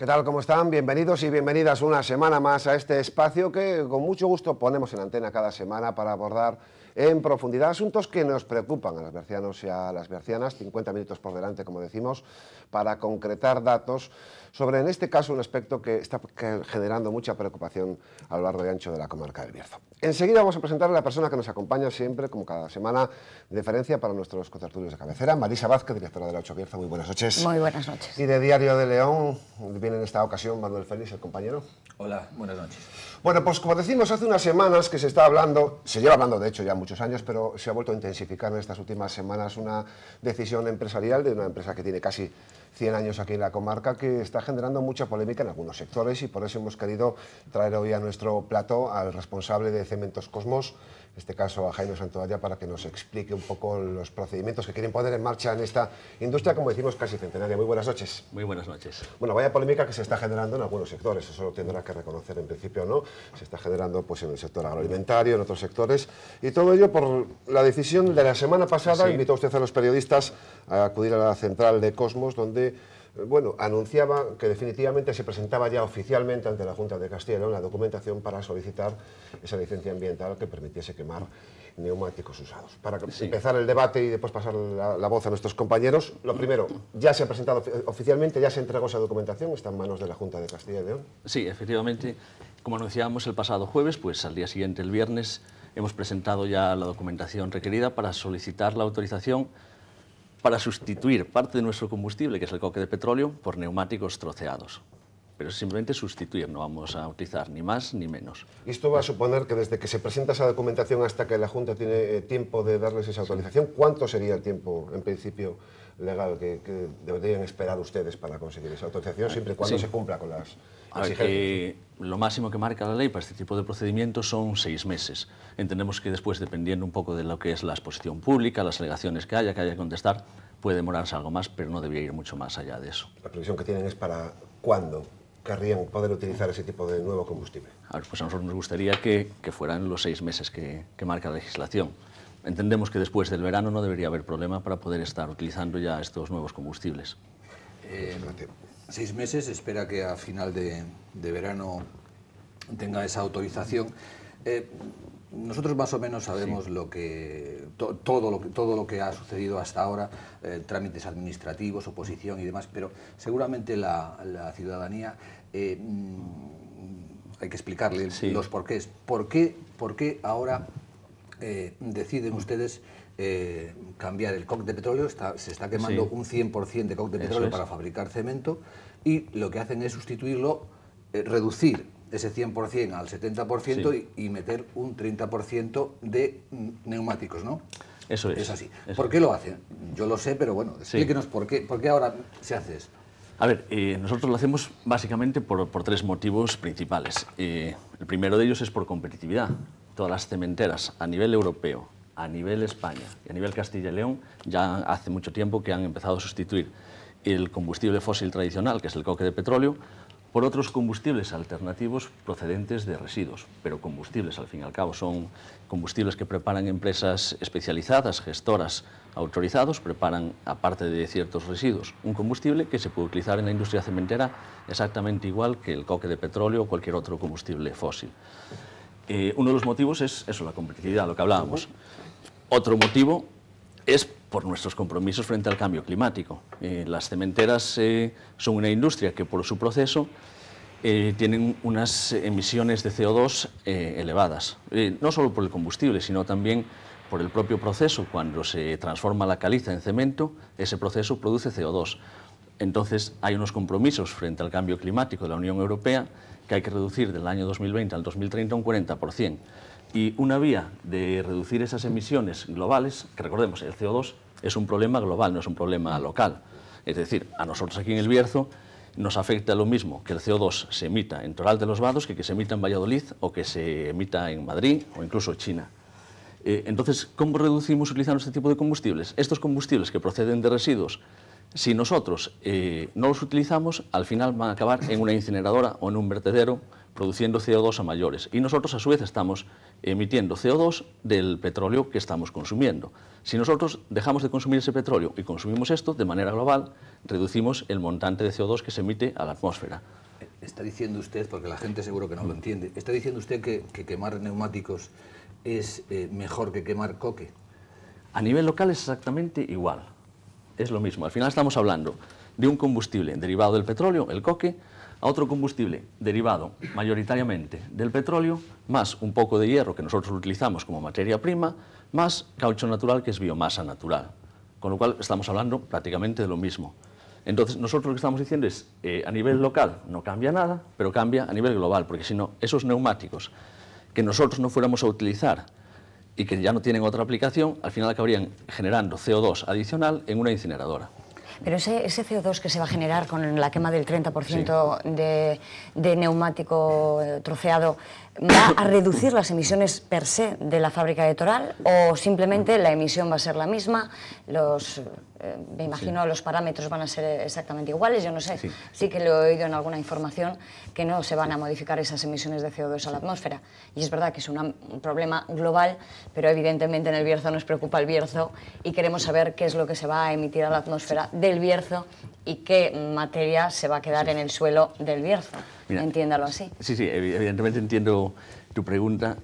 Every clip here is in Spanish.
¿Qué tal? ¿Cómo están? Bienvenidos y bienvenidas una semana más a este espacio que con mucho gusto ponemos en antena cada semana para abordar en profundidad asuntos que nos preocupan a los bercianos y a las bercianas. 50 minutos por delante, como decimos, para concretar datos sobre, en este caso, un aspecto que está generando mucha preocupación a lo largo y ancho de la comarca del Bierzo. Enseguida vamos a presentar a la persona que nos acompaña siempre, como cada semana, de deferencia para nuestros contertulios de cabecera, Marisa Vázquez, directora de la Ocho Bierzo. Muy buenas noches. Muy buenas noches. Y de Diario de León, viene en esta ocasión Manuel Félix, el compañero. Hola, buenas noches. Bueno, pues como decimos, hace unas semanas que se está hablando, se lleva hablando de hecho ya muchos años, pero se ha vuelto a intensificar en estas últimas semanas una decisión empresarial de una empresa que tiene casi 100 años aquí en la comarca, que está generando mucha polémica en algunos sectores, y por eso hemos querido traer hoy a nuestro plató al responsable de Cementos Cosmos, en este caso a Jaime Santolaya, para que nos explique un poco los procedimientos que quieren poner en marcha en esta industria, como decimos, casi centenaria. Muy buenas noches. Muy buenas noches. Bueno, vaya polémica que se está generando en algunos sectores, eso lo tendrá que reconocer en principio, ¿no? Se está generando pues en el sector agroalimentario, en otros sectores, y todo ello por la decisión de la semana pasada. Sí. Invitó usted a los periodistas a acudir a la central de Cosmos, donde bueno, anunciaba que definitivamente se presentaba ya oficialmente ante la Junta de Castilla y León la documentación para solicitar esa licencia ambiental que permitiese quemar neumáticos usados. Para empezar el debate y después pasar la voz a nuestros compañeros, lo primero, ya se ha presentado oficialmente, ya se entregó esa documentación, está en manos de la Junta de Castilla y León. Sí, efectivamente, como anunciábamos el pasado jueves, pues al día siguiente, el viernes, hemos presentado ya la documentación requerida para solicitar la autorización para sustituir parte de nuestro combustible, que es el coque de petróleo, por neumáticos troceados. Pero es simplemente sustituir, no vamos a utilizar ni más ni menos. Y esto va a suponer que desde que se presenta esa documentación hasta que la Junta tiene tiempo de darles esa autorización, ¿cuánto sería el tiempo, en principio, legal que deberían esperar ustedes para conseguir esa autorización, siempre y cuando se cumpla con las exigencias? Lo máximo que marca la ley para este tipo de procedimientos son 6 meses. Entendemos que después, dependiendo un poco de lo que es la exposición pública, las alegaciones que haya que contestar, puede demorarse algo más, pero no debería ir mucho más allá de eso. La previsión que tienen es para cuándo querrían poder utilizar ese tipo de nuevo combustible. A ver, pues a nosotros nos gustaría que fueran los 6 meses que marca la legislación. Entendemos que después del verano no debería haber problema para poder estar utilizando ya estos nuevos combustibles. 6 meses, espera que a final de verano tenga esa autorización. Nosotros más o menos sabemos todo lo que ha sucedido hasta ahora, trámites administrativos, oposición y demás, pero seguramente la ciudadanía hay que explicarle los porqués. ¿Por qué ahora deciden ustedes cambiar el coque de petróleo? Se está quemando un 100% de coque de petróleo para fabricar cemento, y lo que hacen es sustituirlo, reducir ese 100% al 70% y meter un 30% de neumáticos, ¿no? Eso es. Es así. ¿Por qué lo hacen? Yo lo sé, pero bueno, explíquenos por qué ahora se hace esto. A ver, nosotros lo hacemos básicamente por 3 motivos principales. El primero de ellos es por competitividad. Todas las cementeras a nivel europeo, a nivel España y a nivel Castilla y León ya hace mucho tiempo que han empezado a sustituir el combustible fósil tradicional, que es el coque de petróleo, por otros combustibles alternativos procedentes de residuos. Pero combustibles, al fin y al cabo, son combustibles que preparan empresas especializadas, gestoras autorizados, preparan, aparte de ciertos residuos, un combustible que se puede utilizar en la industria cementera exactamente igual que el coque de petróleo o cualquier otro combustible fósil. Uno de los motivos es eso, la competitividad, lo que hablábamos. Otro motivo es por nuestros compromisos frente al cambio climático. Las cementeras son una industria que por su proceso tienen unas emisiones de CO2 elevadas, no solo por el combustible, sino también por el propio proceso. Cuando se transforma la caliza en cemento, ese proceso produce CO2. Entonces hay unos compromisos frente al cambio climático de la Unión Europea que hay que reducir del año 2020 al 2030 un 40%. Y una vía de reducir esas emisiones globales, que recordemos, el CO2 es un problema global, no es un problema local. Es decir, a nosotros aquí en el Bierzo nos afecta lo mismo que el CO2 se emita en Toral de los Vados que se emita en Valladolid o que se emita en Madrid o incluso China. Entonces, ¿cómo reducimos utilizando este tipo de combustibles? Estos combustibles que proceden de residuos, si nosotros no los utilizamos, al final van a acabar en una incineradora o en un vertedero produciendo CO2 a mayores. Y nosotros, a su vez, estamos emitiendo CO2 del petróleo que estamos consumiendo. Si nosotros dejamos de consumir ese petróleo y consumimos esto de manera global, reducimos el montante de CO2 que se emite a la atmósfera. Está diciendo usted, porque la gente seguro que no lo entiende, está diciendo usted que quemar neumáticos es mejor que quemar coque. A nivel local es exactamente igual, es lo mismo. Al final estamos hablando de un combustible derivado del petróleo, el coque, a otro combustible derivado mayoritariamente del petróleo, más un poco de hierro que nosotros utilizamos como materia prima, más caucho natural que es biomasa natural. Con lo cual estamos hablando prácticamente de lo mismo. Entonces nosotros lo que estamos diciendo es, a nivel local no cambia nada, pero cambia a nivel global, porque si no, esos neumáticos que nosotros no fuéramos a utilizar y que ya no tienen otra aplicación, al final acabarían generando CO2 adicional en una incineradora. Pero ese CO2 que se va a generar con la quema del 30% de neumático troceado, ¿va a reducir las emisiones per se de la fábrica de Toral o simplemente la emisión va a ser la misma? Me imagino los parámetros van a ser exactamente iguales, yo no sé. Sí que lo he oído en alguna información que no se van a modificar esas emisiones de CO2 a la atmósfera. Y es verdad que es un problema global, pero evidentemente en el Bierzo nos preocupa el Bierzo y queremos saber qué es lo que se va a emitir a la atmósfera del Bierzo y qué materia se va a quedar en el suelo del Bierzo. Mira, entiéndalo así. Sí, evidentemente entiendo tu pregunta,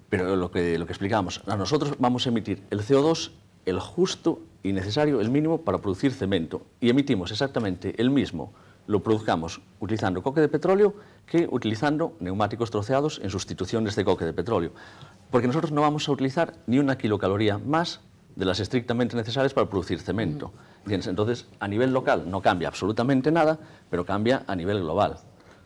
pero lo que explicamos, nosotros vamos a emitir el CO2, el justo y necesario, el mínimo para producir cemento, y emitimos exactamente el mismo, lo produzcamos utilizando coque de petróleo que utilizando neumáticos troceados en sustitución de este coque de petróleo, porque nosotros no vamos a utilizar ni una kilocaloría más de las estrictamente necesarias para producir cemento. Entonces, a nivel local no cambia absolutamente nada, pero cambia a nivel global.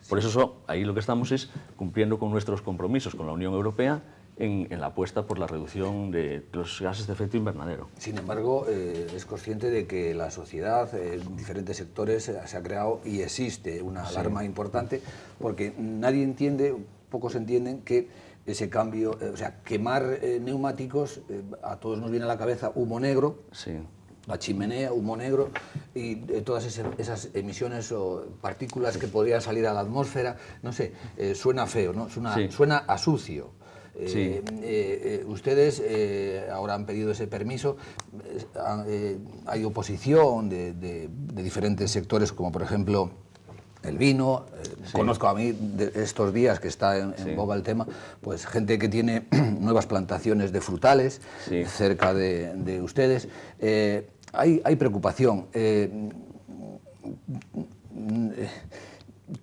Por eso ahí lo que estamos es cumpliendo con nuestros compromisos con la Unión Europea en la apuesta por la reducción de los gases de efecto invernadero. Sin embargo, es consciente de que la sociedad, en diferentes sectores, se ha creado y existe una alarma importante, porque nadie entiende, pocos entienden que ese cambio, o sea, quemar neumáticos, a todos nos viene a la cabeza humo negro, la chimenea, humo negro y todas esas emisiones o partículas que podrían salir a la atmósfera, no sé, suena feo, ¿no? Suena a sucio. Ustedes ahora han pedido ese permiso, hay oposición de diferentes sectores, como por ejemplo el vino, conozco a mí de estos días que está en boga el tema, pues gente que tiene nuevas plantaciones de frutales cerca de ustedes. Hay preocupación.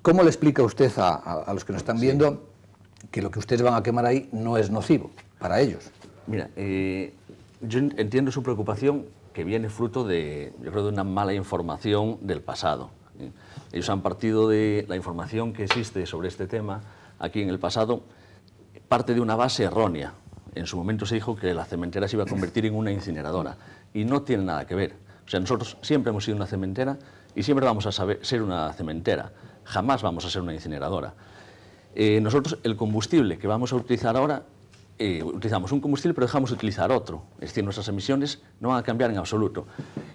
¿Cómo le explica usted a los que nos están viendo que lo que ustedes van a quemar ahí no es nocivo para ellos? Mira, yo entiendo su preocupación, que viene fruto de, yo creo, de una mala información del pasado. Ellos han partido de la información que existe sobre este tema aquí en el pasado, parte de una base errónea. En su momento se dijo que la cementera se iba a convertir en una incineradora y no tiene nada que ver. O sea, nosotros siempre hemos sido una cementera y siempre vamos a ser una cementera, jamás vamos a ser una incineradora. Nosotros el combustible que vamos a utilizar ahora, utilizamos un combustible pero dejamos de utilizar otro, es decir, nuestras emisiones no van a cambiar en absoluto.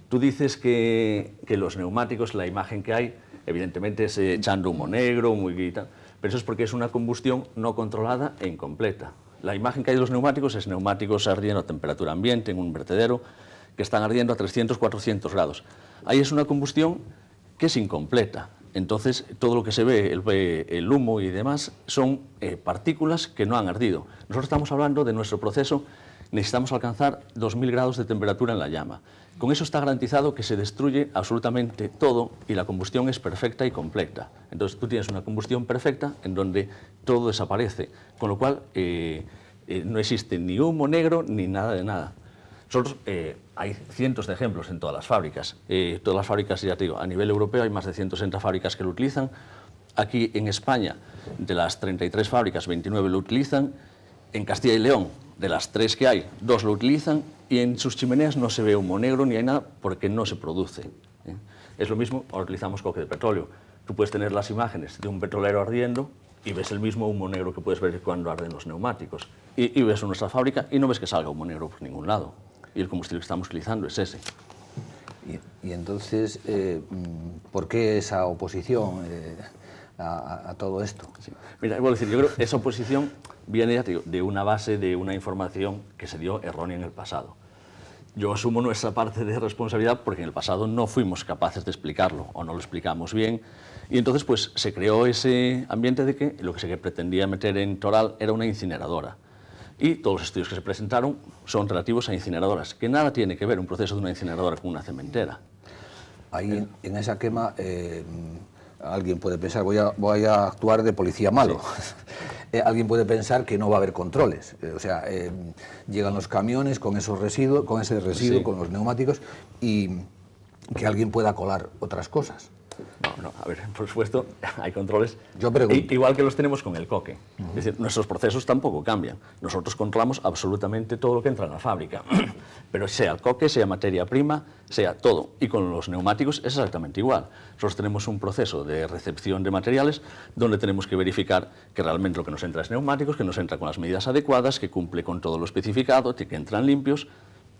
Tú dices que los neumáticos, la imagen que hay, evidentemente es echando humo negro, y tal, pero eso es porque es una combustión no controlada e incompleta. La imagen que hay de los neumáticos es neumáticos ardiendo a temperatura ambiente en un vertedero que están ardiendo a 300, 400 grados. Ahí es una combustión que es incompleta. Entonces, todo lo que se ve, el humo y demás, son partículas que no han ardido. Nosotros estamos hablando de nuestro proceso, necesitamos alcanzar 2000 grados de temperatura en la llama. Con eso está garantizado que se destruye absolutamente todo y la combustión es perfecta y completa. Entonces, tú tienes una combustión perfecta en donde todo desaparece, con lo cual no existe ni humo negro ni nada de nada. Nosotros, hay cientos de ejemplos en todas las fábricas. Todas las fábricas, ya te digo, a nivel europeo hay más de 160 fábricas que lo utilizan. Aquí en España, de las 33 fábricas, 29 lo utilizan. En Castilla y León, de las 3 que hay, 2 lo utilizan. Y en sus chimeneas no se ve humo negro ni hay nada porque no se produce. Es lo mismo, ahora utilizamos coque de petróleo. Tú puedes tener las imágenes de un petrolero ardiendo y ves el mismo humo negro que puedes ver cuando arden los neumáticos. Y ves nuestra fábrica y no ves que salga humo negro por ningún lado. Y el combustible que estamos utilizando es ese. Y entonces, ¿por qué esa oposición a todo esto. Sí. Mira, vuelvo a decir, yo creo que esa oposición viene, ya te digo, de una base de una información que se dio errónea en el pasado. Yo asumo nuestra parte de responsabilidad porque en el pasado no fuimos capaces de explicarlo o no lo explicamos bien, y entonces pues se creó ese ambiente de que lo que se pretendía meter en Toral era una incineradora. Y todos los estudios que se presentaron son relativos a incineradoras, que nada tiene que ver un proceso de una incineradora con una cementera. Ahí en esa quema alguien puede pensar, voy a actuar de policía malo. Sí. Alguien puede pensar que no va a haber controles. O sea, llegan los camiones con esos residuos, con ese residuo, sí, con los neumáticos, y que alguien pueda colar otras cosas. No, a ver, por supuesto, hay controles. Yo pregunto. Igual que los tenemos con el coque. Es decir, nuestros procesos tampoco cambian. Nosotros controlamos absolutamente todo lo que entra en la fábrica. Pero sea el coque, sea materia prima, sea todo. Y con los neumáticos es exactamente igual. Nosotros tenemos un proceso de recepción de materiales donde tenemos que verificar que realmente lo que nos entra es neumáticos, que nos entra con las medidas adecuadas, que cumple con todo lo especificado, que entran limpios,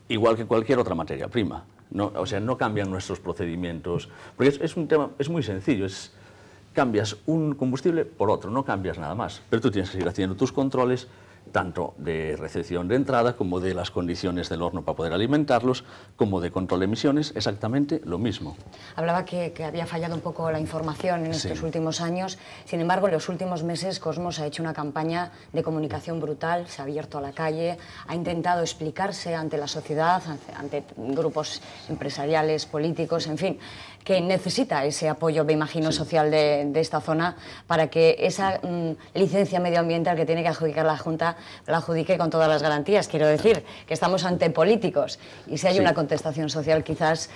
igual que cualquier otra materia prima. No, o sea, no cambian nuestros procedimientos, porque es un tema, es muy sencillo, cambias un combustible por otro, no cambias nada más, pero tú tienes que seguir haciendo tus controles, tanto de recepción de entrada, como de las condiciones del horno para poder alimentarlos, como de control de emisiones, exactamente lo mismo. Hablaba que había fallado un poco la información en estos últimos años, sin embargo, en los últimos meses Cosmos ha hecho una campaña de comunicación brutal, se ha abierto a la calle, ha intentado explicarse ante la sociedad, ante grupos empresariales, políticos, en fin, que necesita ese apoyo, me imagino, social de esta zona para que esa licencia medioambiental que tiene que adjudicar la Junta la adjudique con todas las garantías. Quiero decir que estamos ante políticos y si hay una contestación social quizás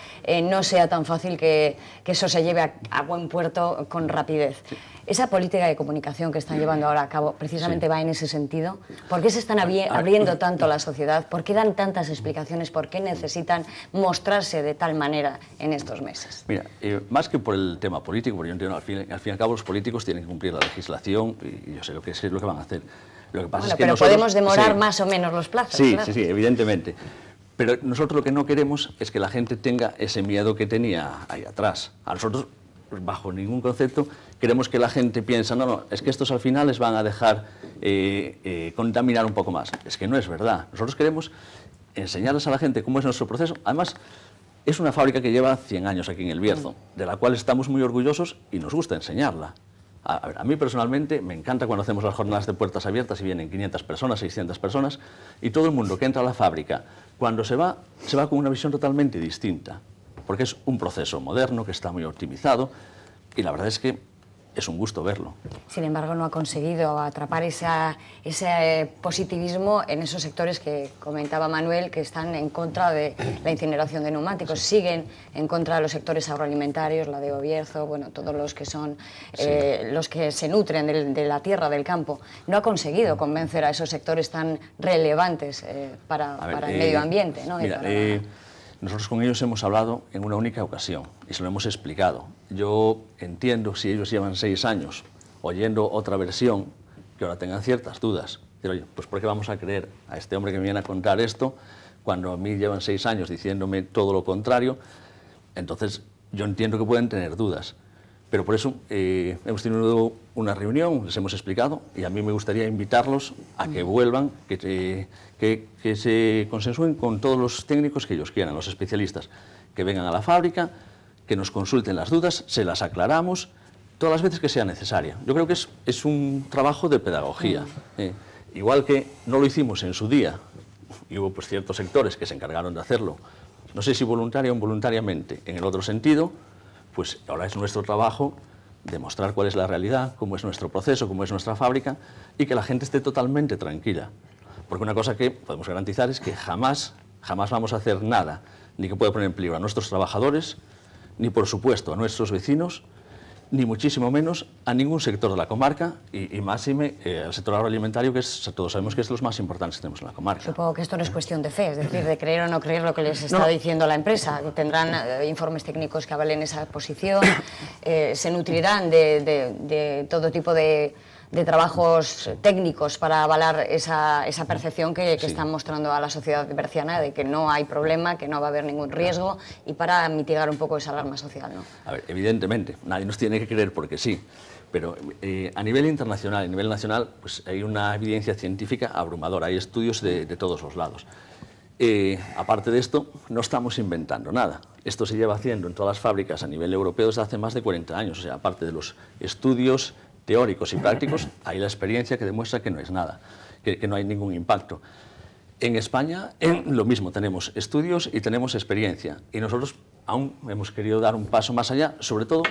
no sea tan fácil que eso se lleve a buen puerto con rapidez. Esa política de comunicación que están llevando ahora a cabo precisamente va en ese sentido. ¿Por qué se están abriendo tanto a la sociedad? ¿Por qué dan tantas explicaciones? ¿Por qué necesitan mostrarse de tal manera en estos meses? Mira, más que por el tema político, porque yo entiendo, al fin y al cabo los políticos tienen que cumplir la legislación y yo sé lo que van a hacer. Lo que pasa es que pero nosotros, podemos demorar más o menos los plazos. Sí, claro. sí, evidentemente. Pero nosotros lo que no queremos es que la gente tenga ese miedo que tenía ahí atrás. A nosotros, bajo ningún concepto, queremos que la gente piense, no, es que estos al final les van a dejar contaminar un poco más. Es que no es verdad. Nosotros queremos enseñarles a la gente cómo es nuestro proceso. Además, es una fábrica que lleva 100 años aquí en El Bierzo, de la cual estamos muy orgullosos y nos gusta enseñarla. A mí personalmente me encanta cuando hacemos las jornadas de puertas abiertas y vienen 500 personas, 600 personas, y todo el mundo que entra a la fábrica, cuando se va con una visión totalmente distinta, porque es un proceso moderno que está muy optimizado, y la verdad es que es un gusto verlo. Sin embargo, no ha conseguido atrapar ese positivismo en esos sectores que comentaba Manuel, que están en contra de la incineración de neumáticos, siguen en contra de los sectores agroalimentarios, la de Bierzo, bueno, todos los que son los que se nutren de la tierra, del campo. No ha conseguido convencer a esos sectores tan relevantes para el medio ambiente, ¿no? Mira, nosotros con ellos hemos hablado en una única ocasión y se lo hemos explicado. Yo entiendo si ellos llevan 6 años oyendo otra versión, que ahora tengan ciertas dudas. Pero oye, pues ¿por qué vamos a creer a este hombre que me viene a contar esto cuando a mí llevan 6 años diciéndome todo lo contrario? Entonces yo entiendo que pueden tener dudas. Pero por eso hemos tenido una reunión, les hemos explicado, y a mí me gustaría invitarlos a que vuelvan, que se consensúen con todos los técnicos que ellos quieran, los especialistas, que vengan a la fábrica, que nos consulten las dudas, se las aclaramos todas las veces que sea necesaria. Yo creo que es un trabajo de pedagogía. Igual que no lo hicimos en su día, y hubo pues, ciertos sectores que se encargaron de hacerlo, no sé si voluntaria o involuntariamente, en el otro sentido, pues ahora es nuestro trabajo demostrar cuál es la realidad, cómo es nuestro proceso, cómo es nuestra fábrica y que la gente esté totalmente tranquila. Porque una cosa que podemos garantizar es que jamás vamos a hacer nada, ni que pueda poner en peligro a nuestros trabajadores, ni por supuesto a nuestros vecinos, ni muchísimo menos a ningún sector de la comarca y máxime al sector agroalimentario, que todos sabemos que es de los más importantes que tenemos en la comarca. Supongo que esto no es cuestión de fe, es decir, de creer o no creer lo que les está diciendo la empresa. Tendrán informes técnicos que avalen esa posición, se nutrirán de todo tipo de trabajos técnicos para avalar esa percepción que están mostrando a la sociedad berciana de que no hay problema, que no va a haber ningún riesgo y para mitigar un poco esa alarma social, ¿no? A ver, evidentemente, nadie nos tiene que creer porque sí, Pero a nivel internacional, a nivel nacional, pues hay una evidencia científica abrumadora, hay estudios de todos los lados. Aparte de esto, no estamos inventando nada. Esto se lleva haciendo en todas las fábricas a nivel europeo desde hace más de 40 años. O sea, aparte de los estudios teóricos y prácticos, hay la experiencia que demuestra que no es nada, que no hay ningún impacto. En España, lo mismo, tenemos estudios y tenemos experiencia. Y nosotros aún hemos querido dar un paso más allá, sobre todo,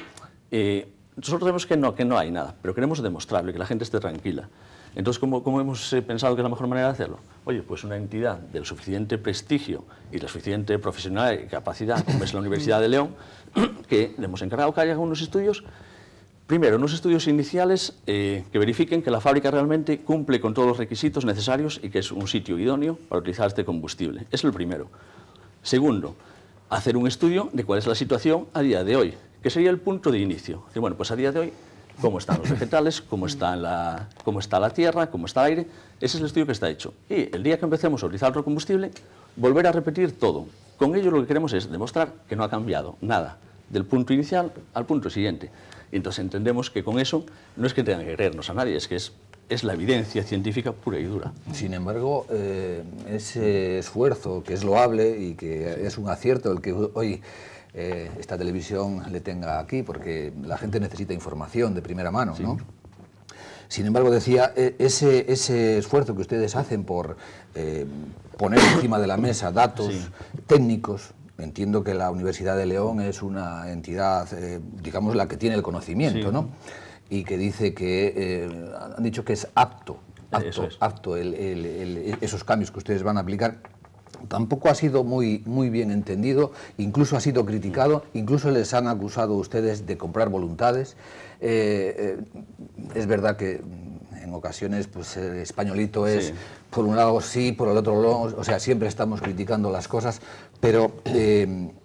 nosotros vemos que no hay nada, pero queremos demostrarlo y que la gente esté tranquila. Entonces, ¿cómo hemos pensado que es la mejor manera de hacerlo? Oye, pues una entidad del suficiente prestigio y la suficiente profesionalidad y capacidad, como es la Universidad de León, que le hemos encargado que haga unos estudios, primero, unos estudios iniciales que verifiquen que la fábrica realmente cumple con todos los requisitos necesarios y que es un sitio idóneo para utilizar este combustible. Es el primero. Segundo, hacer un estudio de cuál es la situación a día de hoy, que sería el punto de inicio. Que, bueno, pues a día de hoy, cómo están los vegetales, cómo está la tierra, cómo está el aire. Ese es el estudio que está hecho. Y el día que empecemos a utilizar otro combustible, volver a repetir todo. Con ello lo que queremos es demostrar que no ha cambiado nada, del punto inicial al punto siguiente. Y entonces entendemos que con eso no es que tengan que creernos a nadie, es que es la evidencia científica pura y dura. Sin embargo, ese esfuerzo, que es loable y que es un acierto el que hoy esta televisión le tenga aquí, porque la gente necesita información de primera mano, sí, ¿no? Sin embargo, decía, ese esfuerzo que ustedes hacen por poner encima de la mesa datos sí, técnicos. Entiendo que la Universidad de León es una entidad, digamos, la que tiene el conocimiento, sí, ¿no? Y que dice que, han dicho que es apto esos cambios que ustedes van a aplicar. Tampoco ha sido muy bien entendido, incluso ha sido criticado, incluso les han acusado a ustedes de comprar voluntades. Es verdad que en ocasiones pues el españolito es, sí, por un lado sí, por el otro no, o sea, siempre estamos criticando las cosas, pero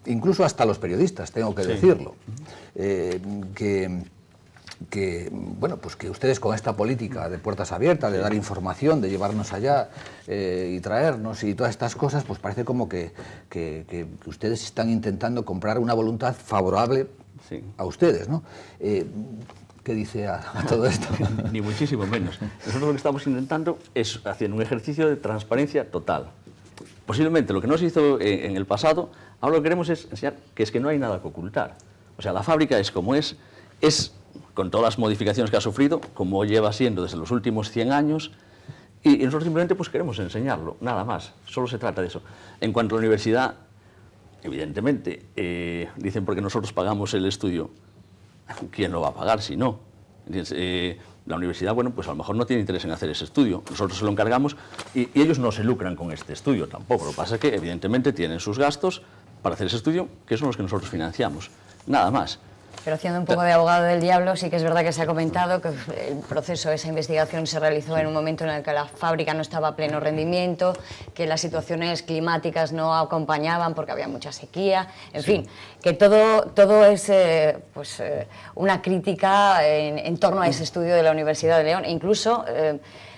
incluso hasta los periodistas, tengo que sí, decirlo, bueno, pues que ustedes con esta política de puertas abiertas, de dar información, de llevarnos allá y traernos y todas estas cosas, pues parece como que ustedes están intentando comprar una voluntad favorable sí, a ustedes, ¿no? ¿Qué dice a todo esto? Ni muchísimo menos. Nosotros lo que estamos intentando es hacer un ejercicio de transparencia total. Posiblemente lo que no se hizo en el pasado, ahora lo que queremos es enseñar que es que no hay nada que ocultar. O sea, la fábrica es como es con todas las modificaciones que ha sufrido, como lleva siendo desde los últimos 100 años, y nosotros simplemente pues queremos enseñarlo, nada más, solo se trata de eso. En cuanto a la universidad, evidentemente, dicen porque nosotros pagamos el estudio, ¿quién lo va a pagar si no? La universidad, bueno, pues a lo mejor no tiene interés en hacer ese estudio, nosotros se lo encargamos y ellos no se lucran con este estudio tampoco, lo que pasa es que evidentemente tienen sus gastos para hacer ese estudio, que son los que nosotros financiamos, nada más. Pero haciendo un poco de abogado del diablo, sí que es verdad que se ha comentado que el proceso, esa investigación se realizó en un momento en el que la fábrica no estaba a pleno rendimiento, que las situaciones climáticas no acompañaban porque había mucha sequía, en sí, fin, que todo es pues, una crítica en torno a ese estudio de la Universidad de León. E incluso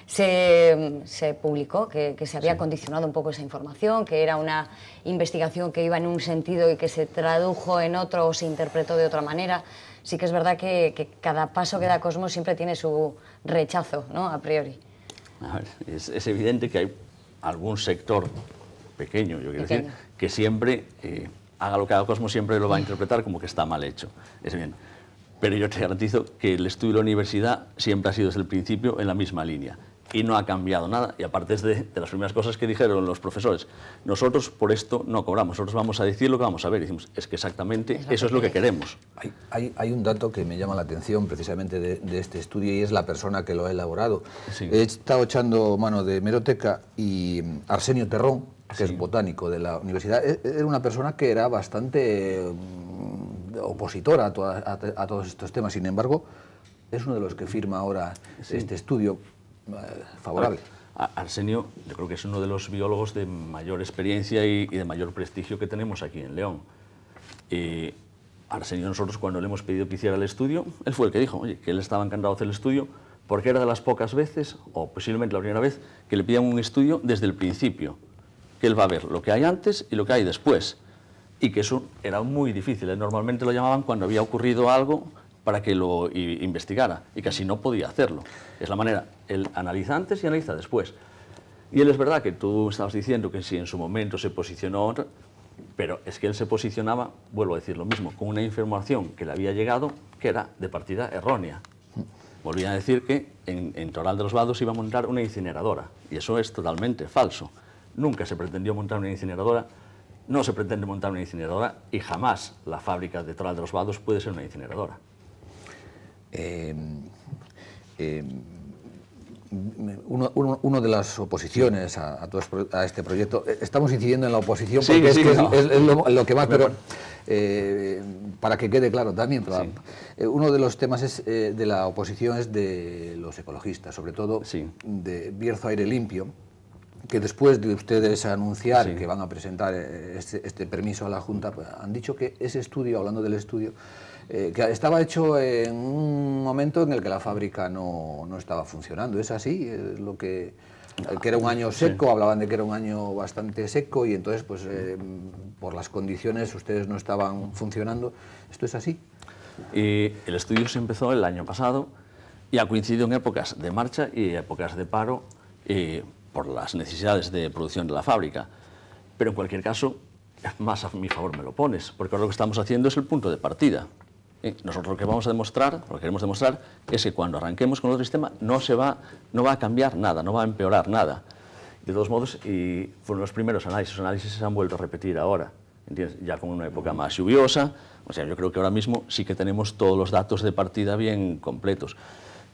se publicó que se había condicionado un poco esa información, que era una investigación que iba en un sentido y que se tradujo en otro o se interpretó de otra manera. Sí que es verdad que cada paso que da Cosmos siempre tiene su rechazo, ¿no? A priori. A ver, es evidente que hay algún sector pequeño, yo quiero decir, que siempre, haga lo que haga Cosmos, siempre lo va a interpretar como que está mal hecho. Es bien. Pero yo te garantizo que el estudio de la universidad siempre ha sido desde el principio en la misma línea. Y no ha cambiado nada, y aparte es de las primeras cosas que dijeron los profesores. Nosotros por esto no cobramos, nosotros vamos a decir lo que vamos a ver, y decimos, es que exactamente eso es lo que queremos. Hay un dato que me llama la atención precisamente de este estudio y es la persona que lo ha elaborado. Sí. He estado echando mano de hemeroteca y Arsenio Terrón, que sí, es botánico de la universidad, era una persona que era bastante opositora a todos estos temas, sin embargo, es uno de los que firma ahora sí, este estudio favorable. Arsenio, yo creo que es uno de los biólogos de mayor experiencia y de mayor prestigio que tenemos aquí en León. Arsenio, nosotros cuando le hemos pedido que hiciera el estudio, él fue el que dijo, oye, que él estaba encantado de hacer el estudio porque era de las pocas veces, o posiblemente la primera vez, que le pidían un estudio desde el principio, que él va a ver lo que hay antes y lo que hay después, y que eso era muy difícil. Normalmente lo llamaban cuando había ocurrido algo para que lo investigara y casi no podía hacerlo. Es la manera, él analiza antes y analiza después. Y él es verdad que tú estabas diciendo que sí, en su momento se posicionó, pero es que él se posicionaba, vuelvo a decir lo mismo, con una información que le había llegado que era de partida errónea. Volvía a decir que en Toral de los Vados iba a montar una incineradora, y eso es totalmente falso. Nunca se pretendió montar una incineradora, no se pretende montar una incineradora, y jamás la fábrica de Toral de los Vados puede ser una incineradora. Una de las oposiciones a este proyecto, estamos incidiendo en la oposición porque es lo que más, pero para que quede claro también, uno de los temas de la oposición es de los ecologistas, sobre todo de Bierzo Aire Limpio, que después de ustedes anunciar que van a presentar este permiso a la Junta, pues, han dicho que ese estudio, hablando del estudio, que estaba hecho en un momento en el que la fábrica no estaba funcionando. ¿Es así? Lo que era un año seco, hablaban de que era un año bastante seco y entonces, pues, por las condiciones ustedes no estaban funcionando. ¿Esto es así? Y el estudio se empezó el año pasado y ha coincidido en épocas de marcha y épocas de paro por las necesidades de producción de la fábrica. Pero en cualquier caso, más a mi favor me lo pones, porque ahora lo que estamos haciendo es el punto de partida. Nosotros lo que vamos a demostrar, lo que queremos demostrar, es que cuando arranquemos con otro sistema no va a cambiar nada, no va a empeorar nada. De todos modos, y fueron los primeros análisis, los análisis se han vuelto a repetir ahora, ¿entiendes? Ya con una época más lluviosa, o sea, yo creo que ahora mismo sí que tenemos todos los datos de partida bien completos.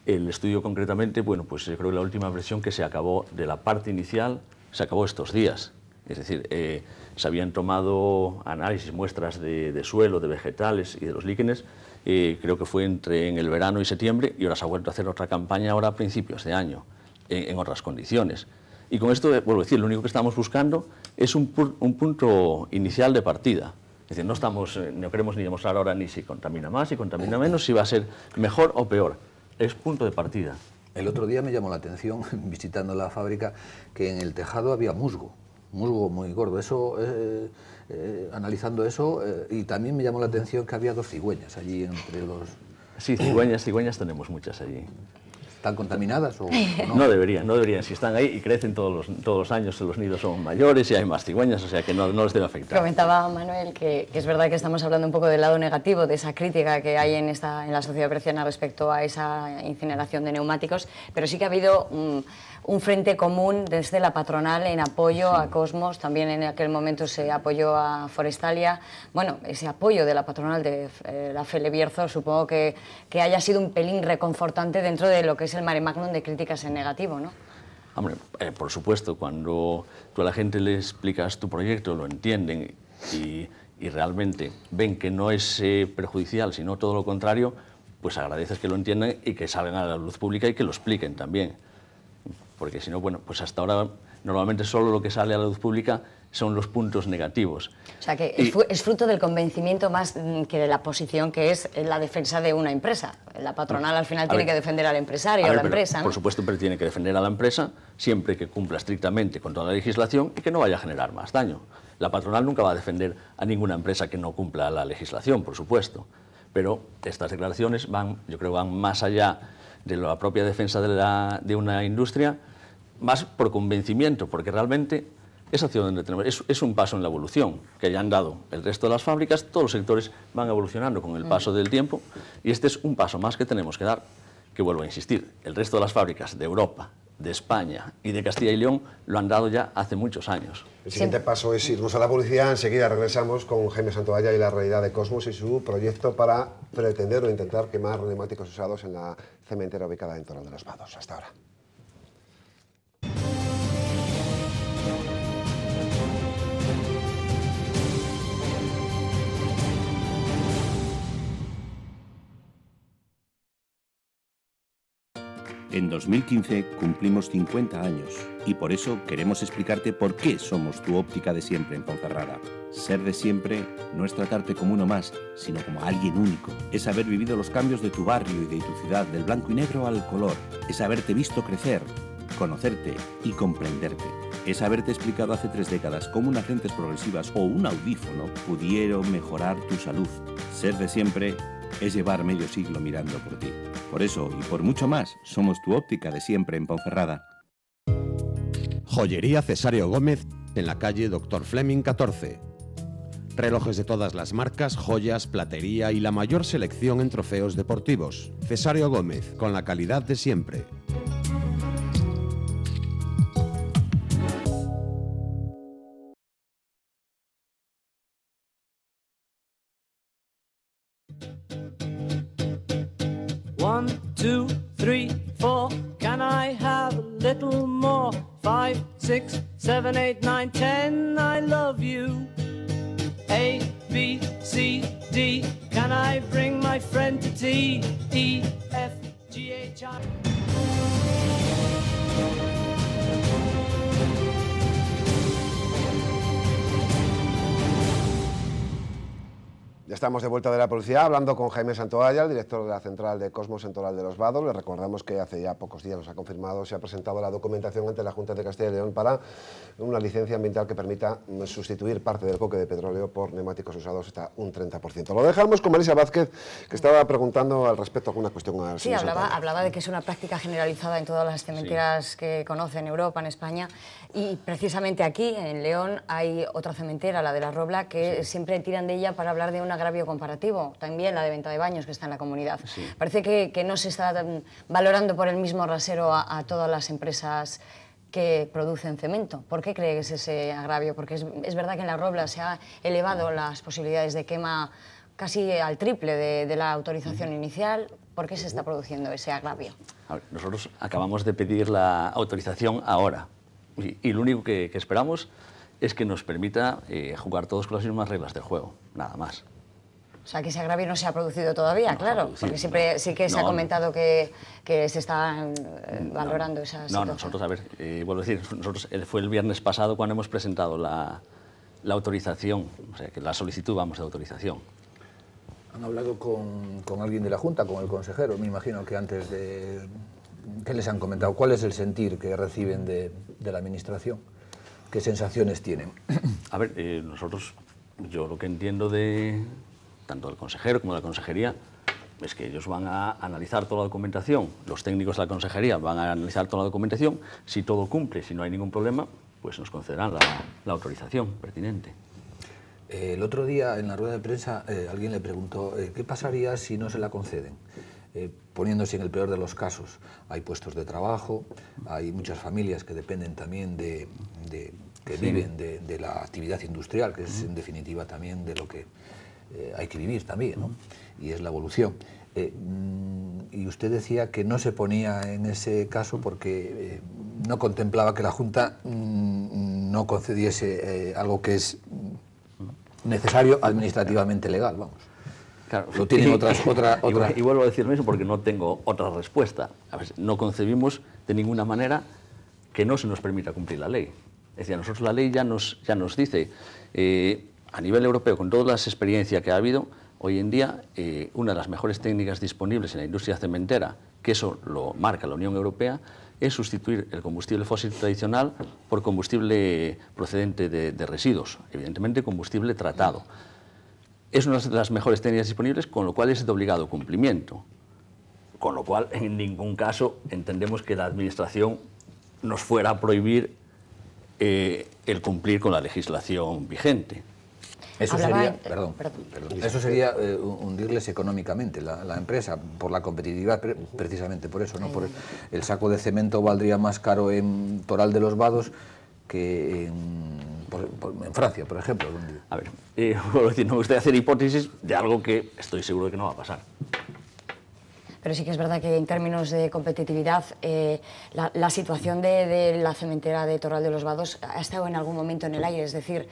El estudio concretamente, bueno, pues yo creo que la última versión que se acabó de la parte inicial, se acabó estos días. Es decir, se habían tomado análisis, muestras de suelo, de vegetales y de los líquenes, creo que fue en el verano y septiembre, y ahora se ha vuelto a hacer otra campaña ahora a principios de año, en otras condiciones. Y con esto, vuelvo a decir, lo único que estamos buscando es un punto inicial de partida. Es decir, no queremos ni demostrar ahora ni si contamina más, si contamina menos, si va a ser mejor o peor. Es punto de partida. El otro día me llamó la atención, visitando la fábrica, que en el tejado había musgo muy gordo. Eso, analizando eso, y también me llamó la atención que había 2 cigüeñas allí entre los... Sí, cigüeñas tenemos muchas allí. ¿Están contaminadas o no? No deberían. Si están ahí y crecen todos los años, los nidos son mayores y hay más cigüeñas, o sea que no les debe afectar. Comentaba Manuel que es verdad que estamos hablando un poco del lado negativo, de esa crítica que hay en la sociedad berciana respecto a esa incineración de neumáticos, pero sí que ha habido un frente común desde la patronal en apoyo a Cosmos, también en aquel momento se apoyó a Forestalia. Bueno, ese apoyo de la patronal de la Fele Bierzo supongo que haya sido un pelín reconfortante dentro de lo que es el mare magnum de críticas en negativo, ¿no? Hombre, por supuesto, cuando tú a la gente le explicas tu proyecto, lo entienden y realmente ven que no es perjudicial, sino todo lo contrario, pues agradeces que lo entiendan y que salgan a la luz pública y que lo expliquen también. Porque si no, bueno, pues hasta ahora normalmente solo lo que sale a la luz pública son los puntos negativos. O sea que es fruto del convencimiento más que de la posición que es la defensa de una empresa. La patronal al final tiene que defender al empresario, a la empresa, ¿no? Por supuesto, pero tiene que defender a la empresa siempre que cumpla estrictamente con toda la legislación y que no vaya a generar más daño. La patronal nunca va a defender a ninguna empresa que no cumpla la legislación, por supuesto. Pero estas declaraciones yo creo van más allá de la propia defensa de una industria, más por convencimiento, porque realmente es hacia donde tenemos, es un paso en la evolución que ya han dado el resto de las fábricas, todos los sectores van evolucionando con el paso del tiempo y este es un paso más que tenemos que dar, que vuelvo a insistir, el resto de las fábricas de Europa, de España y de Castilla y León lo han dado ya hace muchos años. El siguiente paso es irnos a la publicidad, enseguida regresamos con Jaime Santobaya y la realidad de Cosmos y su proyecto para pretender o intentar quemar neumáticos usados en la cementera ubicada en Toral de los Vados. Hasta ahora. En 2015 cumplimos 50 años y por eso queremos explicarte por qué somos tu óptica de siempre en Ponferrada. Ser de siempre no es tratarte como uno más, sino como alguien único. Es haber vivido los cambios de tu barrio y de tu ciudad, del blanco y negro al color. Es haberte visto crecer, conocerte y comprenderte. Es haberte explicado hace 3 décadas cómo unas lentes progresivas o un audífono pudieron mejorar tu salud. Ser de siempre es llevar medio siglo mirando por ti. Por eso y por mucho más, somos tu óptica de siempre en Ponferrada. Joyería Cesario Gómez en la calle Dr. Fleming 14. Relojes de todas las marcas, joyas, platería y la mayor selección en trofeos deportivos. Cesario Gómez, con la calidad de siempre. One, two, three, four. Can I have a little more? 5, 6, 7, 8, 9, 10. I love you. A, B, C, D. Can I bring my friend to tea? E, F, G, H, I. Ya estamos de vuelta de la publicidad, hablando con Jaime Santoalla, el director de la Central de Cosmos en Toral de los Vados. Le recordamos que hace ya pocos días nos ha confirmado, se ha presentado la documentación ante la Junta de Castilla y León para una licencia ambiental que permita sustituir parte del coque de petróleo por neumáticos usados hasta un 30%. Lo dejamos con Marisa Vázquez, que estaba preguntando al respecto alguna cuestión al señor Santoalla. Hablaba de que es una práctica generalizada en todas las cementeras que conoce en Europa, en España, y precisamente aquí, en León, hay otra cementera, la de La Robla, que siempre tiran de ella para hablar de un agravio comparativo, también la de venta de baños que está en la comunidad. Sí. Parece que no se está valorando por el mismo rasero a todas las empresas que producen cemento. ¿Por qué cree que es ese agravio? Porque es verdad que en La Robla se ha elevado las posibilidades de quema casi al triple de la autorización inicial. ¿Por qué se está produciendo ese agravio? A ver, nosotros acabamos de pedir la autorización ahora y lo único que esperamos es que nos permita jugar todos con las mismas reglas del juego, nada más. O sea, que ese agravio no se ha producido todavía, claro, porque siempre sí que se ha comentado que se está valorando esa situación. No, nosotros, a ver, vuelvo a decir, nosotros fue el viernes pasado cuando hemos presentado la autorización, o sea, que la solicitud, vamos, de autorización. ¿Han hablado con alguien de la Junta, con el consejero? Me imagino que antes de... ¿Qué les han comentado? ¿Cuál es el sentir que reciben de la Administración? ¿Qué sensaciones tienen? A ver, nosotros, yo lo que entiendo de tanto del consejero como de la consejería es que ellos van a analizar toda la documentación, los técnicos de la consejería van a analizar toda la documentación, si todo cumple, si no hay ningún problema, pues nos concederán la autorización pertinente. El otro día en la rueda de prensa alguien le preguntó ¿qué pasaría si no se la conceden? Poniéndose en el peor de los casos, hay puestos de trabajo, hay muchas familias que dependen también que viven de la actividad industrial, que es en definitiva también de lo que hay que vivir también, ¿no? Y es la evolución. Y usted decía que no se ponía en ese caso porque no contemplaba que la Junta no concediese algo que es necesario administrativamente legal, vamos. Claro, lo tienen y vuelvo a decirme eso porque no tengo otra respuesta. A ver, no concebimos de ninguna manera que no se nos permita cumplir la ley. Es decir, a nosotros la ley ya nos dice, a nivel europeo, con toda la experiencia que ha habido, hoy en día una de las mejores técnicas disponibles en la industria cementera, que eso lo marca la Unión Europea, es sustituir el combustible fósil tradicional por combustible procedente de residuos, evidentemente combustible tratado. Es una de las mejores técnicas disponibles, con lo cual es de obligado cumplimiento. Con lo cual, en ningún caso, entendemos que la Administración nos fuera a prohibir el cumplir con la legislación vigente. Eso sería, eso sería hundirles económicamente la empresa, por la competitividad, precisamente por eso, ¿no? Por el saco de cemento valdría más caro en Toral de los Vados que en Francia, por ejemplo. A ver, no me gustaría hacer hipótesis de algo que estoy seguro de que no va a pasar. Pero sí que es verdad que en términos de competitividad la situación de la cementera de Toral de los Vados ha estado en algún momento en el aire. Es decir,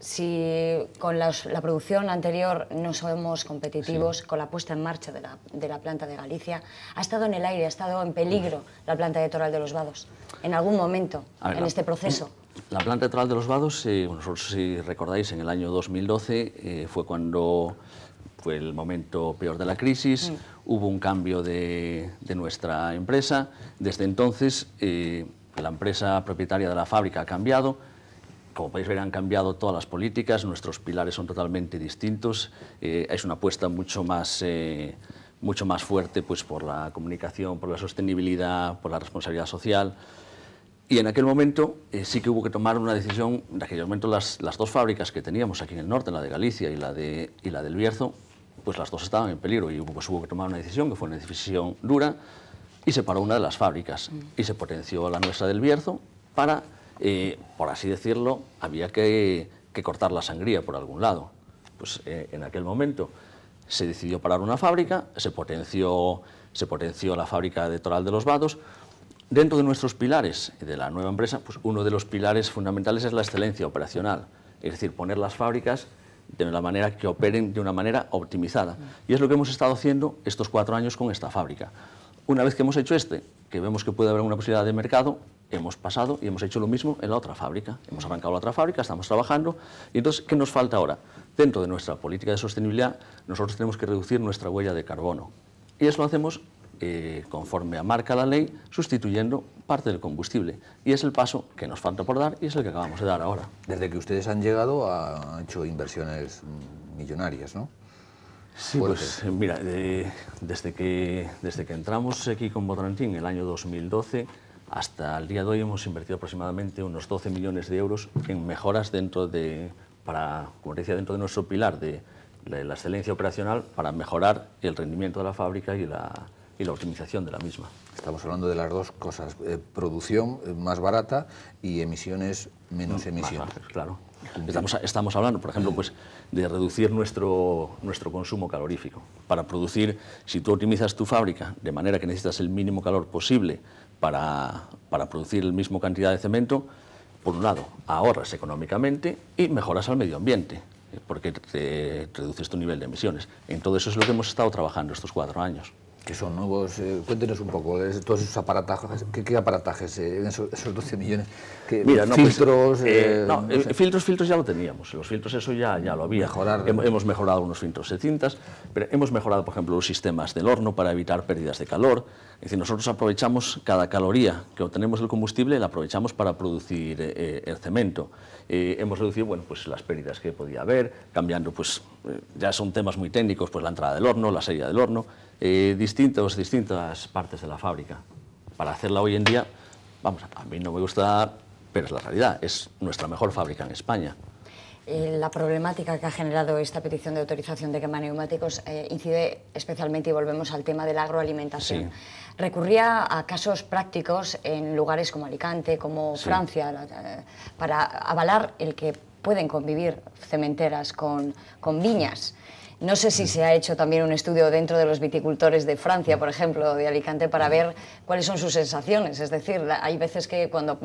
si con la producción anterior no somos competitivos, sí, con la puesta en marcha de la planta de Galicia, ha estado en el aire, ha estado en peligro la planta de Toral de los Vados en algún momento en este proceso. La planta de Toral de los Vados, nosotros, si recordáis, en el año 2012 fue cuando fue el momento peor de la crisis, hubo un cambio de nuestra empresa. Desde entonces, la empresa propietaria de la fábrica ha cambiado, como podéis ver, han cambiado todas las políticas, nuestros pilares son totalmente distintos, es una apuesta mucho más fuerte pues, por la comunicación, por la sostenibilidad, por la responsabilidad social. Y en aquel momento sí que hubo que tomar una decisión. En aquel momento las dos fábricas que teníamos aquí en el norte, la de Galicia y la del Bierzo, pues las dos estaban en peligro y pues hubo que tomar una decisión, que fue una decisión dura, y se paró una de las fábricas y se potenció la nuestra del Bierzo para, por así decirlo, había que cortar la sangría por algún lado. Pues en aquel momento se decidió parar una fábrica, se potenció la fábrica de Toral de los Vados. Dentro de nuestros pilares de la nueva empresa, pues uno de los pilares fundamentales es la excelencia operacional, es decir, poner las fábricas de la manera que operen de una manera optimizada. Y es lo que hemos estado haciendo estos 4 años con esta fábrica. Una vez que hemos hecho que vemos que puede haber una posibilidad de mercado, hemos pasado y hemos hecho lo mismo en la otra fábrica. Hemos arrancado la otra fábrica, estamos trabajando. Y entonces, ¿qué nos falta ahora? Dentro de nuestra política de sostenibilidad, nosotros tenemos que reducir nuestra huella de carbono. Y eso lo hacemos conforme marca la ley, sustituyendo parte del combustible. Y es el paso que nos falta por dar y es el que acabamos de dar ahora. Desde que ustedes han llegado, han hecho inversiones millonarias, ¿no? Sí, pues mira, desde que entramos aquí con Votorantim en el año 2012, hasta el día de hoy hemos invertido aproximadamente unos 12 millones de euros en mejoras como decía, dentro de nuestro pilar de la excelencia operacional, para mejorar el rendimiento de la fábrica y la optimización de la misma. Estamos hablando de las dos cosas, producción más barata y emisiones menos emisiones. Más bajas, claro. Estamos hablando, por ejemplo, pues, de reducir nuestro consumo calorífico. Para producir, si tú optimizas tu fábrica de manera que necesitas el mínimo calor posible para producir la misma cantidad de cemento, por un lado, ahorras económicamente y mejoras al medio ambiente, porque reduces tu nivel de emisiones. En todo eso es lo que hemos estado trabajando estos 4 años. Que son nuevos, cuéntenos un poco, todos esos aparatajes, ¿qué aparatajes en esos 12 millones? Mira, filtros... filtros ya lo teníamos, los filtros eso ya lo había. Hemos mejorado unos filtros de cintas, pero hemos mejorado, por ejemplo, los sistemas del horno para evitar pérdidas de calor. Es decir, nosotros aprovechamos cada caloría que obtenemos del combustible, la aprovechamos para producir el cemento. Hemos reducido pues, las pérdidas que podía haber, cambiando, pues, ya son temas muy técnicos, pues la entrada del horno, la salida del horno, distintas partes de la fábrica. Para hacerla hoy en día, vamos, a mí no me gusta, pero es la realidad, es nuestra mejor fábrica en España. La problemática que ha generado esta petición de autorización de quema neumáticos incide especialmente, y volvemos al tema de la agroalimentación. Sí. Recurría a casos prácticos en lugares como Alicante, como Francia, para avalar el que pueden convivir cementeras con viñas. No sé si se ha hecho también un estudio dentro de los viticultores de Francia, por ejemplo, de Alicante, para ver cuáles son sus sensaciones. Es decir, hay veces que cuando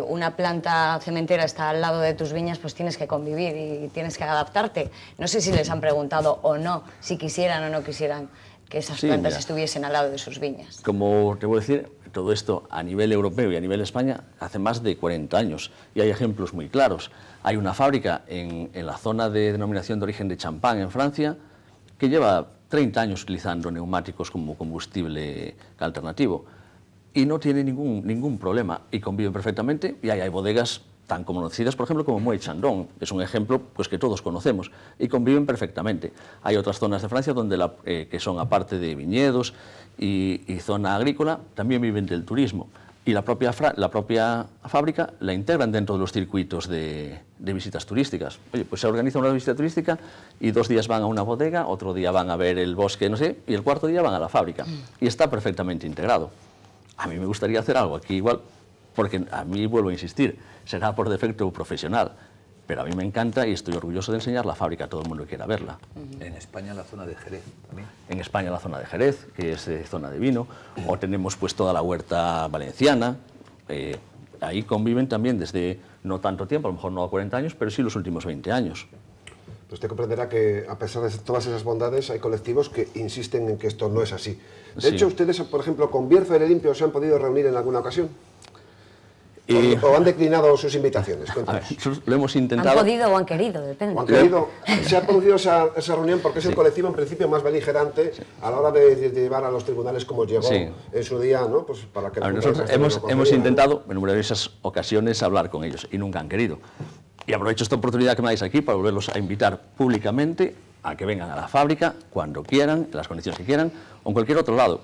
una planta cementera está al lado de tus viñas, pues tienes que convivir y tienes que adaptarte. No sé si les han preguntado o no, si quisieran o no quisieran que esas plantas estuviesen al lado de sus viñas. Como te voy a decir, todo esto a nivel europeo y a nivel España hace más de 40 años y hay ejemplos muy claros. Hay una fábrica en la zona de denominación de origen de Champagne, en Francia, que lleva 30 años utilizando neumáticos como combustible alternativo y no tiene ningún problema y conviven perfectamente. Y hay bodegas tan conocidas, por ejemplo, como Moët Chandon, es un ejemplo pues, que todos conocemos, y conviven perfectamente. Hay otras zonas de Francia donde que son, aparte de viñedos y zona agrícola, también viven del turismo. Y la propia fábrica la integran dentro de los circuitos de visitas turísticas. Oye, pues se organiza una visita turística y 2 días van a una bodega, otro día van a ver el bosque, no sé, y el 4.º día van a la fábrica. Y está perfectamente integrado. A mí me gustaría hacer algo aquí igual, porque a mí, vuelvo a insistir, será por defecto profesional, pero a mí me encanta y estoy orgulloso de enseñar la fábrica a todo el mundo que quiera verla. En España la zona de Jerez también. En España la zona de Jerez, que es zona de vino, o tenemos pues toda la huerta valenciana, ahí conviven también desde no tanto tiempo, a lo mejor no a 40 años, pero sí los últimos 20 años. Usted comprenderá que, a pesar de todas esas bondades, hay colectivos que insisten en que esto no es así. De hecho, ustedes, por ejemplo, con Bierzo y Aire Limpio, ¿se han podido reunir en alguna ocasión? ¿O han declinado sus invitaciones? A ver, nosotros lo hemos intentado... ¿Han podido o han querido? Depende. ¿O han querido? Se ha producido esa reunión porque es el colectivo en principio más beligerante a la hora de llevar a los tribunales como llegó en su día, ¿no? Pues para que nosotros hemos intentado en numerosas ocasiones hablar con ellos y nunca han querido. Y aprovecho esta oportunidad que me dais aquí para volverlos a invitar públicamente a que vengan a la fábrica cuando quieran, en las condiciones que quieran, o en cualquier otro lado.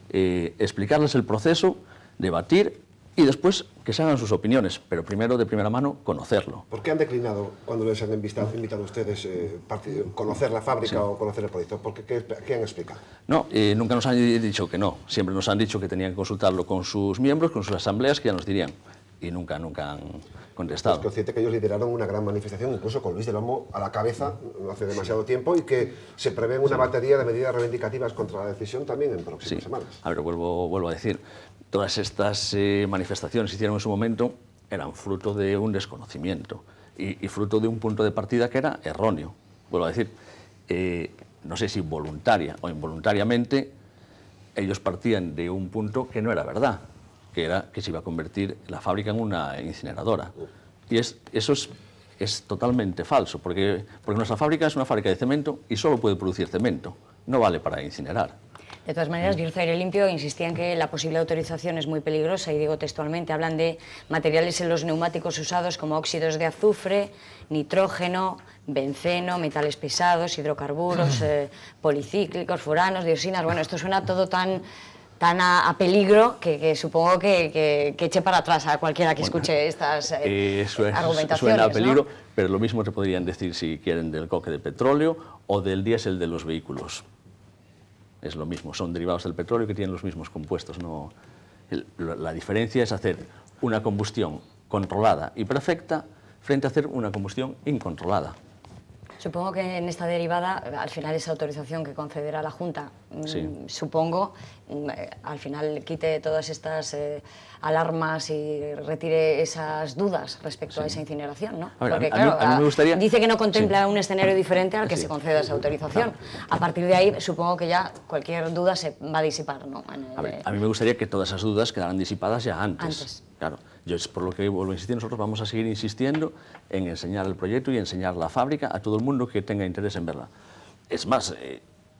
Explicarles el proceso, debatir y después que se hagan sus opiniones, pero primero, de primera mano, conocerlo. ¿Por qué han declinado cuando les han invitado a ustedes conocer la fábrica o conocer el proyecto? ¿Qué han explicado? No, nunca nos han dicho que no. Siempre nos han dicho que tenían que consultarlo con sus miembros, con sus asambleas, que ya nos dirían. Y nunca han contestado. Es consciente que ellos lideraron una gran manifestación, incluso con Luis del Olmo a la cabeza, no hace demasiado tiempo, y que se prevén una batería de medidas reivindicativas contra la decisión también en próximas semanas. A ver, vuelvo a decir, todas estas manifestaciones que hicieron en su momento eran fruto de un desconocimiento y fruto de un punto de partida que era erróneo. Vuelvo a decir, no sé si voluntaria o involuntariamente, ellos partían de un punto que no era verdad, que era que se iba a convertir la fábrica en una incineradora. Y eso es totalmente falso, porque nuestra fábrica es una fábrica de cemento y solo puede producir cemento, no vale para incinerar. De todas maneras, Bierzo Aire Limpio insistía en que la posible autorización es muy peligrosa, y digo textualmente, hablan de materiales en los neumáticos usados como óxidos de azufre, nitrógeno, benceno, metales pesados, hidrocarburos, policíclicos, furanos, dioxinas. Bueno, esto suena todo tan a peligro que supongo que eche para atrás a cualquiera que escuche estas argumentaciones. Suena a peligro, ¿no? Pero lo mismo te podrían decir si quieren del coque de petróleo o del diésel de los vehículos. Es lo mismo, son derivados del petróleo que tienen los mismos compuestos. No, la diferencia es hacer una combustión controlada y perfecta frente a hacer una combustión incontrolada. Supongo que en esta derivada, al final esa autorización que concederá la Junta, supongo, al final quite todas estas alarmas y retire esas dudas respecto a esa incineración, ¿no? A ver, porque, a mí me gustaría... dice que no contempla un escenario diferente al que se conceda esa autorización. A partir de ahí, supongo que ya cualquier duda se va a disipar, ¿no? A mí me gustaría que todas esas dudas quedaran disipadas ya antes. Claro. Yo es por lo que vuelvo a insistir, nosotros vamos a seguir insistiendo en enseñar el proyecto y enseñar la fábrica a todo el mundo que tenga interés en verla. Es más,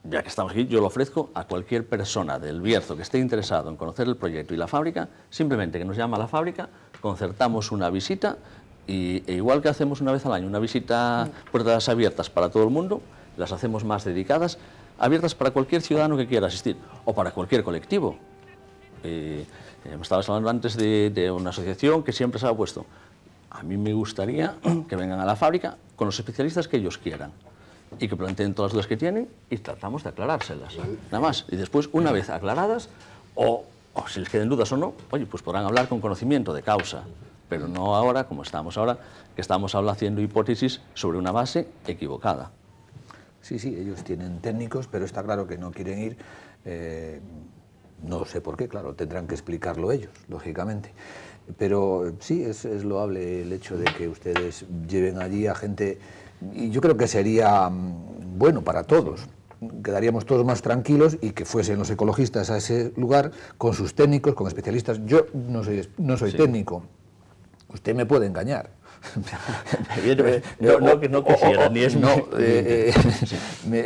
ya que estamos aquí, yo lo ofrezco a cualquier persona del Bierzo que esté interesado en conocer el proyecto y la fábrica, simplemente que nos llame a la fábrica, concertamos una visita e igual que hacemos una vez al año, una visita puertas abiertas para todo el mundo, las hacemos más dedicadas, abiertas para cualquier ciudadano que quiera asistir o para cualquier colectivo. Me estabas hablando antes de una asociación que siempre se ha puesto. A mí me gustaría que vengan a la fábrica con los especialistas que ellos quieran y que planteen todas las dudas que tienen y tratamos de aclarárselas, nada más. Y después, una vez aclaradas, o si les queden dudas o no, oye, pues podrán hablar con conocimiento de causa, pero no ahora, como estamos ahora, que estamos haciendo hipótesis sobre una base equivocada. Sí, ellos tienen técnicos, pero está claro que no quieren ir. No sé por qué, claro, tendrán que explicarlo ellos, lógicamente. Pero sí, es loable el hecho de que ustedes lleven allí a gente, y yo creo que sería bueno para todos. Quedaríamos todos más tranquilos y que fuesen los ecologistas a ese lugar con sus técnicos, con especialistas. Yo no soy técnico, usted me puede engañar. No quisiera, ni es...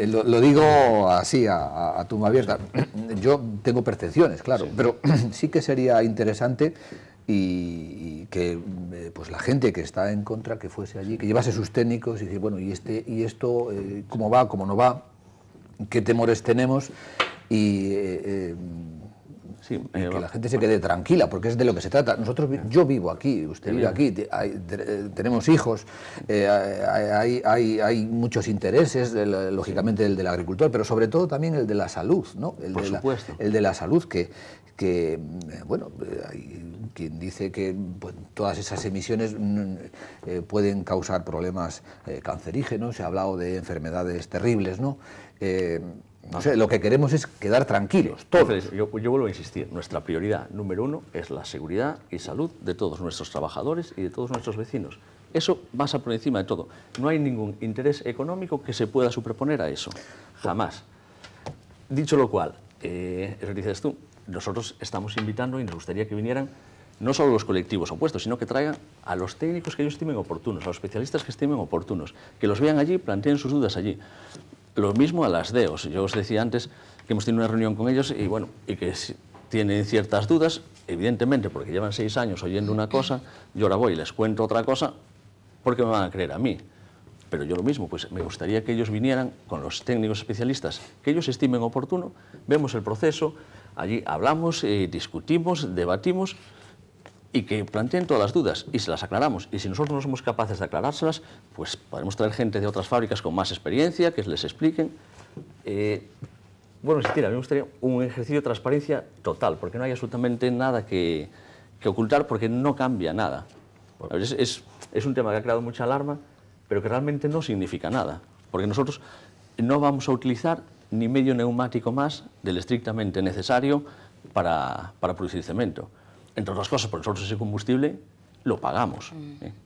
Lo digo así, a tumba abierta. Yo tengo percepciones, claro, pero sí que sería interesante y que pues la gente que está en contra, que fuese allí, que llevase sus técnicos y decir, bueno, y esto, cómo va, cómo no va, qué temores tenemos y... que la gente se quede tranquila, porque es de lo que se trata. Yo vivo aquí, usted vive aquí, tenemos hijos, hay muchos intereses, lógicamente el del agricultor, pero sobre todo también el de la salud, ¿no? El de la salud, que bueno, hay quien dice que pues, todas esas emisiones pueden causar problemas cancerígenos, se ha hablado de enfermedades terribles, ¿no? No sé, lo que queremos es quedar tranquilos, todos. Entonces, yo vuelvo a insistir, nuestra prioridad número 1 es la seguridad y salud de todos nuestros trabajadores y de todos nuestros vecinos. Eso pasa por encima de todo. No hay ningún interés económico que se pueda superponer a eso, jamás. Dicho lo cual, eso dices tú, nosotros estamos invitando y nos gustaría que vinieran no solo los colectivos opuestos, sino que traigan a los técnicos que ellos estimen oportunos, a los especialistas que estimen oportunos, que los vean allí, planteen sus dudas allí. Lo mismo a las DEOs. Yo os decía antes que hemos tenido una reunión con ellos y, bueno, y que tienen ciertas dudas, evidentemente porque llevan 6 años oyendo una cosa, yo ahora voy y les cuento otra cosa, porque me van a creer a mí. Pero yo lo mismo, pues me gustaría que ellos vinieran con los técnicos especialistas que ellos estimen oportuno, vemos el proceso, allí hablamos, discutimos, debatimos y que planteen todas las dudas y se las aclaramos. Y si nosotros no somos capaces de aclarárselas, pues podemos traer gente de otras fábricas con más experiencia, que les expliquen. Bueno, si quiere, a mí me gustaría un ejercicio de transparencia total, porque no hay absolutamente nada que ocultar, porque no cambia nada. Es un tema que ha creado mucha alarma, pero que realmente no significa nada, porque nosotros no vamos a utilizar ni medio neumático más del estrictamente necesario para producir cemento. Entre otras cosas, porque nosotros ese combustible lo pagamos.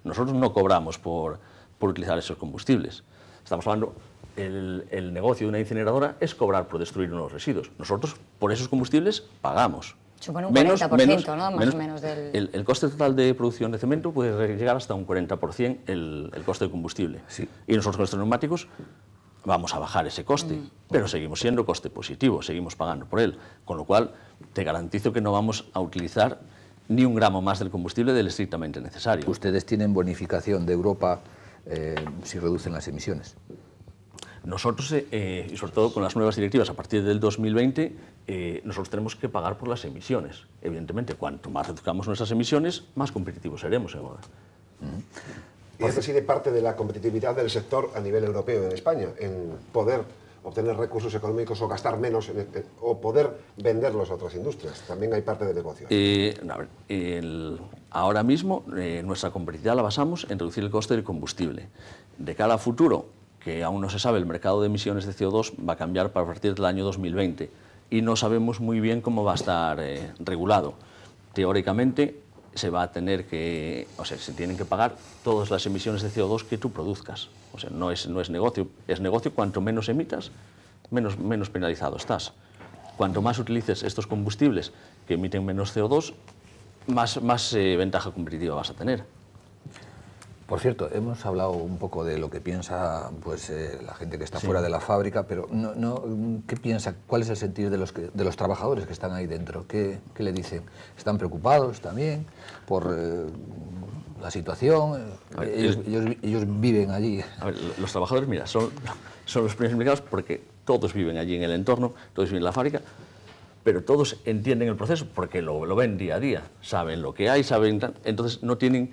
Nosotros no cobramos por utilizar esos combustibles. Estamos hablando, el negocio de una incineradora es cobrar por destruir unos residuos. Nosotros, por esos combustibles, pagamos. Supone un 40%, ¿no? Más o menos del... El coste total de producción de cemento puede llegar hasta un 40% el coste de combustible. Sí. Y nosotros con estos neumáticos vamos a bajar ese coste, pero seguimos siendo coste positivo, seguimos pagando por él. Con lo cual, te garantizo que no vamos a utilizar ni un gramo más del combustible del estrictamente necesario. ¿Ustedes tienen bonificación de Europa si reducen las emisiones? Nosotros, y sobre todo con las nuevas directivas a partir del 2020, nosotros tenemos que pagar por las emisiones. Evidentemente, cuanto más reduzcamos nuestras emisiones, más competitivos seremos. Y esto sí de parte de la competitividad del sector a nivel europeo en España, en poder obtener recursos económicos o gastar menos o poder venderlos a otras industrias. También hay parte de negocio. Ahora mismo nuestra competitividad la basamos en reducir el coste del combustible. De cara a futuro, que aún no se sabe, el mercado de emisiones de CO2 va a cambiar a partir del año 2020 y no sabemos muy bien cómo va a estar regulado. Teóricamente se va a tener que, o sea, se tienen que pagar todas las emisiones de CO2 que tú produzcas. O sea, no es negocio, es negocio cuanto menos emitas, menos penalizado estás. Cuanto más utilices estos combustibles que emiten menos CO2, más ventaja competitiva vas a tener. Por cierto, hemos hablado un poco de lo que piensa pues, la gente que está fuera de la fábrica, pero ¿qué piensa? ¿Cuál es el sentir de los trabajadores que están ahí dentro? ¿Qué le dicen? ¿Están preocupados también por la situación? Ellos viven allí. A ver, los trabajadores, mira, son los primeros implicados porque todos viven allí en el entorno, todos viven en la fábrica, pero todos entienden el proceso porque lo ven día a día, saben lo que hay, entonces no tienen...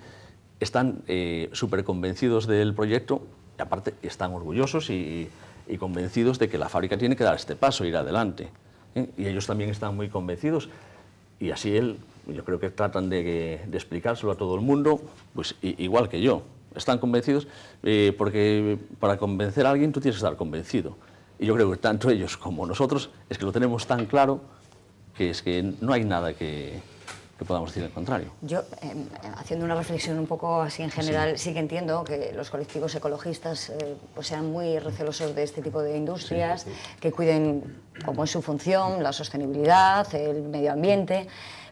Están súper convencidos del proyecto y aparte están orgullosos y convencidos de que la fábrica tiene que dar este paso, ir adelante. Y ellos también están muy convencidos y así yo creo que tratan de explicárselo a todo el mundo, pues igual que yo. Están convencidos porque para convencer a alguien tú tienes que estar convencido. Y yo creo que tanto ellos como nosotros es que lo tenemos tan claro que es que no hay nada que podamos decir el contrario. Yo, haciendo una reflexión un poco así en general, sí que entiendo que los colectivos ecologistas pues sean muy recelosos de este tipo de industrias, que cuiden, como es su función, la sostenibilidad, el medio ambiente,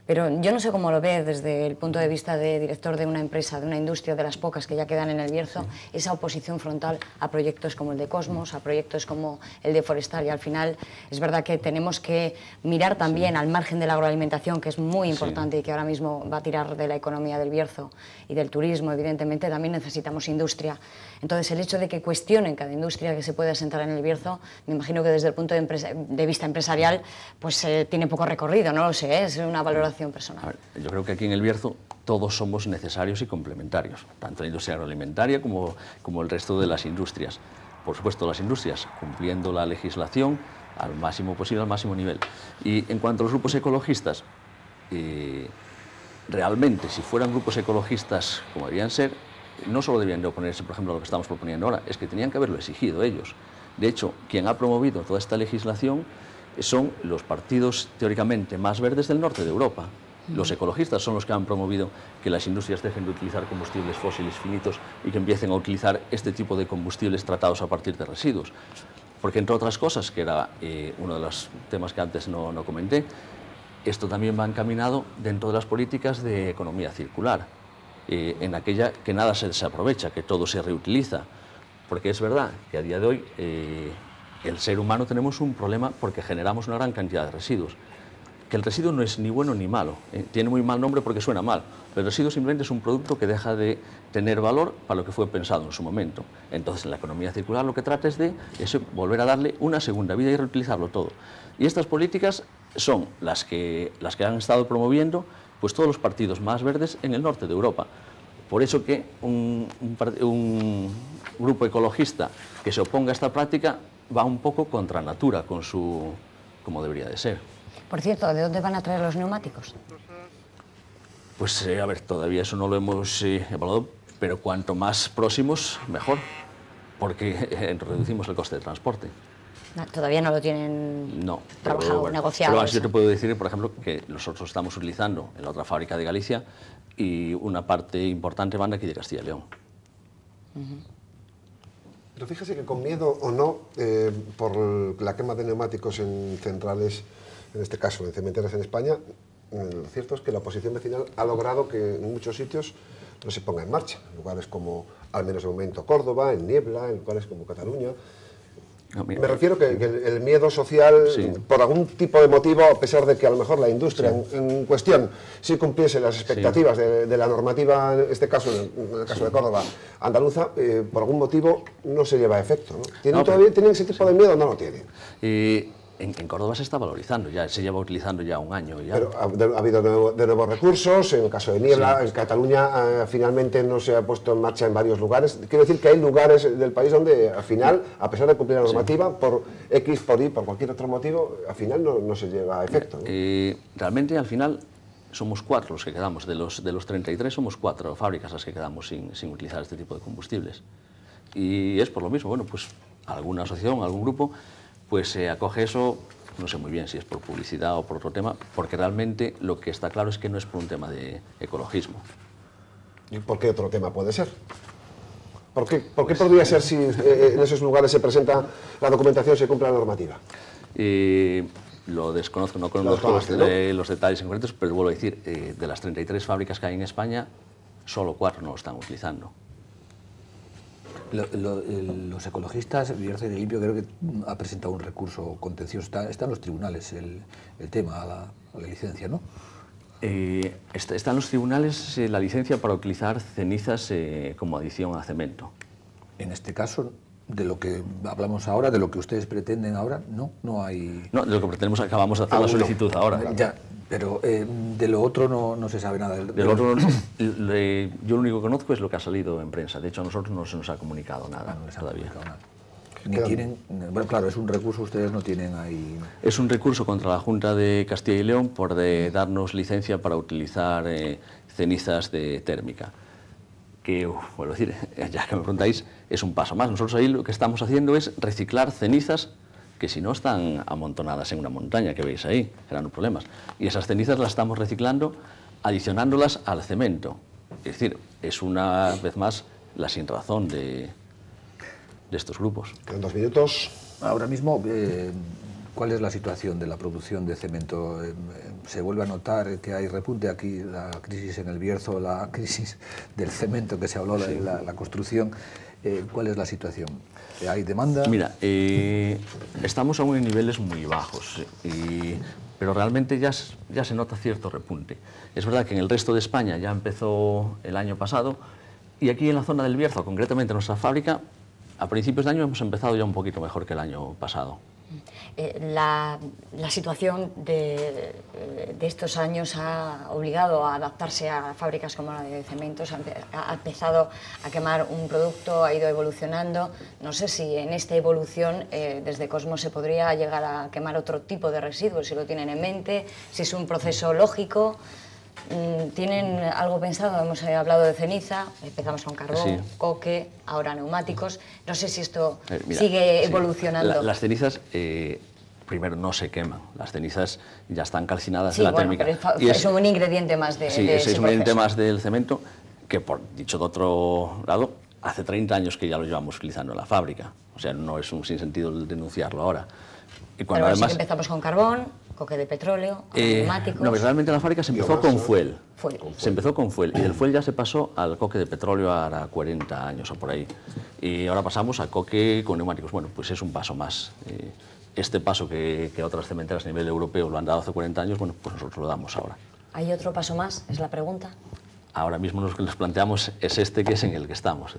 pero yo no sé cómo lo ve desde el punto de vista de director de una empresa, de una industria de las pocas que ya quedan en el Bierzo, esa oposición frontal a proyectos como el de Cosmos, a proyectos como el de Forestal, y al final es verdad que tenemos que mirar también al margen de la agroalimentación, que es muy importante y que ahora mismo va a tirar de la economía del Bierzo y del turismo, evidentemente también necesitamos industria. Entonces el hecho de que cuestionen cada industria que se pueda asentar en el Bierzo, me imagino que desde el punto de vista empresarial pues tiene poco recorrido, no lo sé, es una valoración personal. A ver, yo creo que aquí en el Bierzo todos somos necesarios y complementarios, tanto la industria agroalimentaria como el resto de las industrias. Por supuesto, las industrias cumpliendo la legislación al máximo posible, al máximo nivel. Y en cuanto a los grupos ecologistas, realmente, si fueran grupos ecologistas como debían ser, no solo debían de oponerse, por ejemplo, a lo que estamos proponiendo ahora, es que tenían que haberlo exigido ellos. De hecho, quien ha promovido toda esta legislación son los partidos teóricamente más verdes del norte de Europa. Los ecologistas son los que han promovido que las industrias dejen de utilizar combustibles fósiles finitos y que empiecen a utilizar este tipo de combustibles tratados a partir de residuos. Porque, entre otras cosas, que era uno de los temas que antes no comenté, esto también va encaminado dentro de las políticas de economía circular, en aquella que nada se desaprovecha, que todo se reutiliza, porque es verdad que a día de hoy el ser humano tenemos un problema porque generamos una gran cantidad de residuos, que el residuo no es ni bueno ni malo, tiene muy mal nombre porque suena mal, pero el residuo simplemente es un producto que deja de tener valor para lo que fue pensado en su momento. Entonces, en la economía circular lo que trata es de volver a darle una segunda vida y reutilizarlo todo. Y estas políticas son las que han estado promoviendo pues todos los partidos más verdes en el norte de Europa. Por eso que un grupo ecologista que se oponga a esta práctica va un poco contra natura con como debería de ser. Por cierto, ¿de dónde van a traer los neumáticos? Pues a ver, todavía eso no lo hemos evaluado, pero cuanto más próximos, mejor, porque reducimos el coste de transporte. Todavía no lo tienen trabajado, bueno, negociado. Pero yo te puedo decir, por ejemplo, que nosotros estamos utilizando en la otra fábrica de Galicia y una parte importante van de aquí de Castilla y León. Pero fíjese que con miedo o no, por la quema de neumáticos en centrales, en este caso en cementeras en España, lo cierto es que la oposición vecinal ha logrado que en muchos sitios no se ponga en marcha. En lugares como, al menos de momento, Córdoba, en Niebla, en lugares como Cataluña. Me refiero que el miedo social, sí, por algún tipo de motivo, a pesar de que a lo mejor la industria en cuestión sí cumpliese las expectativas de la normativa, en este caso, en el caso de Córdoba, andaluza, por algún motivo no se lleva a efecto, ¿no? ¿Tienen ese tipo de miedo o no lo tienen? En Córdoba se está valorizando, ya se lleva utilizando ya un año. Ya. Pero ha habido de nuevos recursos, en el caso de Niebla, en Cataluña finalmente no se ha puesto en marcha en varios lugares. Quiero decir que hay lugares del país donde al final, a pesar de cumplir la normativa, por X, por Y, por cualquier otro motivo, al final no se lleva a efecto, ¿no? Realmente al final somos 4 los que quedamos, de los 33 somos 4 fábricas las que quedamos sin utilizar este tipo de combustibles. Y es por lo mismo, bueno, pues alguna asociación, algún grupo, pues se acoge eso, no sé muy bien si es por publicidad o por otro tema, porque realmente lo que está claro es que no es por un tema de ecologismo. ¿Y por qué otro tema puede ser? ¿Por qué podría ser si en esos lugares se presenta la documentación y se cumple la normativa? Lo desconozco, no conozco los detalles en concretos, pero vuelvo a decir, de las 33 fábricas que hay en España, solo 4 no lo están utilizando. Los ecologistas, Bierzo y Limpio, creo que ha presentado un recurso contencioso. Está en los tribunales el tema a la licencia, ¿no? Está en los tribunales la licencia para utilizar cenizas como adición a cemento. En este caso, de lo que hablamos ahora, de lo que ustedes pretenden ahora, no hay... No, de lo que pretendemos acabamos de hacer la solicitud ahora. Ya, pero de lo otro no se sabe nada. De lo otro, yo lo único que conozco es lo que ha salido en prensa. De hecho, a nosotros no se nos ha comunicado nada todavía. Ni tienen, bueno, claro, es un recurso, ustedes no tienen ahí... Es un recurso contra la Junta de Castilla y León por darnos licencia para utilizar cenizas de térmica. Que, vuelvo a decir, ya que me preguntáis, es un paso más. Nosotros ahí lo que estamos haciendo es reciclar cenizas que si no están amontonadas en una montaña que veis ahí, generando problemas. Y esas cenizas las estamos reciclando, adicionándolas al cemento. Es decir, es una vez más la sinrazón de estos grupos. En 2 minutos. Ahora mismo, ¿cuál es la situación de la producción de cemento? ¿Se vuelve a notar que hay repunte aquí, la crisis en el Bierzo, la crisis del cemento que se habló de la construcción? ¿Cuál es la situación? ¿Hay demanda? Mira, estamos aún en niveles muy bajos, pero realmente ya se nota cierto repunte. Es verdad que en el resto de España ya empezó el año pasado, y aquí en la zona del Bierzo, concretamente en nuestra fábrica, a principios de año hemos empezado ya un poquito mejor que el año pasado. La situación de estos años ha obligado a adaptarse a fábricas como la de cementos, ha empezado a quemar un producto, ha ido evolucionando. No sé si en esta evolución desde Cosmos se podría llegar a quemar otro tipo de residuos, si lo tienen en mente, si es un proceso lógico. ¿Tienen algo pensado? Hemos hablado de ceniza, empezamos con carbón, coque, ahora neumáticos. No sé si esto sigue evolucionando. Las cenizas, primero, no se queman. Las cenizas ya están calcinadas en la térmica. Pero es un ingrediente más de ese es un ingrediente más del cemento que, por dicho de otro lado, hace 30 años que ya lo llevamos utilizando en la fábrica. O sea, no es un sinsentido denunciarlo ahora. Y cuando pero además, sí que empezamos con carbón. coque de petróleo, neumáticos... No, realmente en la fábrica se empezó con fuel. Fuel. Se empezó con fuel y del fuel ya se pasó al coque de petróleo ahora 40 años o por ahí. Y ahora pasamos a coque con neumáticos. Bueno, pues es un paso más. Este paso que otras cementeras a nivel europeo lo han dado hace 40 años, bueno, pues nosotros lo damos ahora. ¿Hay otro paso más? Es la pregunta. Ahora mismo lo que les planteamos es este que es en el que estamos.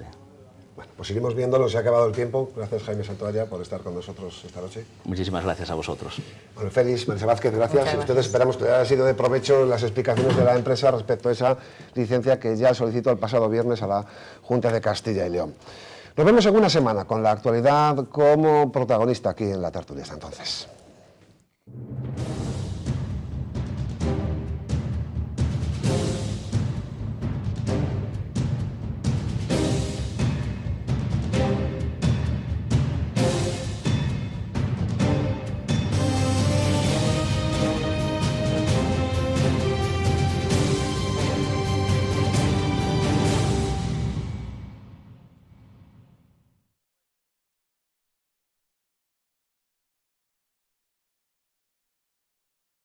Bueno, pues seguimos viéndolo, se ha acabado el tiempo. Gracias, Jaime Santolaya, por estar con nosotros esta noche. Muchísimas gracias a vosotros. Bueno, Félix, Marisa Vázquez, gracias. Ustedes esperamos que haya sido de provecho las explicaciones de la empresa respecto a esa licencia que ya solicitó el pasado viernes a la Junta de Castilla y León. Nos vemos en una semana con la actualidad como protagonista aquí en La Tertulia. Hasta entonces.